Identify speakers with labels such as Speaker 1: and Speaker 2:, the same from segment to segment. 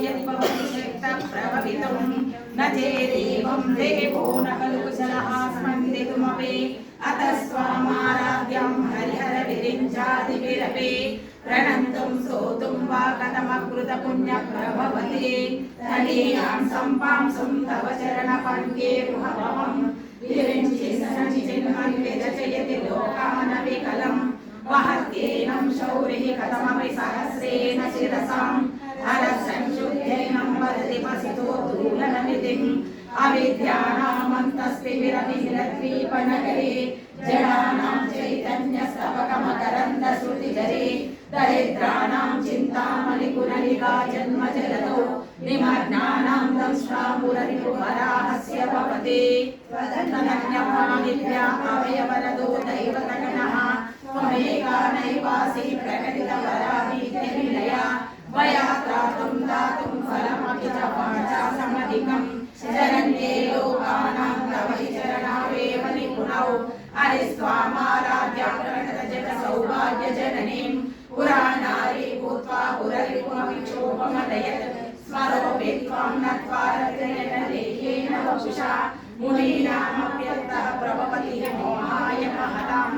Speaker 1: यदि भवति शक्तप्रभवितं न चेदेवं देवो न खलु कुशलः स्पन्दितुमपि अतस्त्वामाराध्यं हरिहरविरिञ्चादिभिरपि प्रणन्तुं स्तोतुं वा कथमकृतपुण्यप्रभवति धनीयां सम्पांसुं तव चरणपङ्केरुहवं विरिञ्चिन्मन्विरचयति लोकानविकलं महत्येनं शौरिः कथमपि सहस्रेण शिरसां हरसंशुद्धैनं वदति पसितो दूलनमितिम् अविद्यानामन्तस्तिमिरमिहिरद्वीपनगरे जडानां चैतन्यस्तवकमकरन्दश्रुतिजरे दरिद्राणां चिन्तामणिपुनरिका जन्मजलदौ निमग्नानां दंष्ट्रामुररिपुवराहस्य भवति त्वदन्यपाणिभ्यामवयवरदो दैवतगणः त्वमेका नैवासि प्रकटितवराभीत्यविलया मया त्रातुं दातुं फलमपि च वाचा समधिकम् शरण्ये लोकानां तव हि चरणावेव निपुणौ हरिस्त्वामाराध्या प्रणतजगसौभाग्यजननीं पुराणारी भूत्वा पुररिपुमपि क्षोभमदयत् स्मरोऽपि त्वां नत्वा रत्नयनलेखेन वपुषा मुनीनामप्यन्तः प्रभवति मोहाय महताम्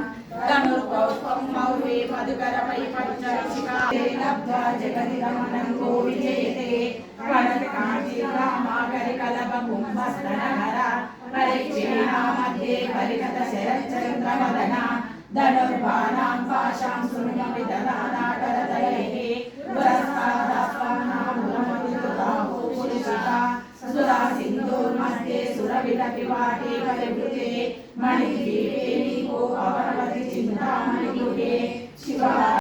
Speaker 1: धनुर्भौत्वं मौर्वे मधुकरमयि पञ्चशिखा लब्ध्वा जगदिदमनं गो विजयते वरदकाञ्चीरामाकरिकलभकुम्भस्तनहरा परीक्षेणा मध्ये परिणतशरच्चन्द्रवदना धनुर्बाणां पाशां शृण्वपि ददानाट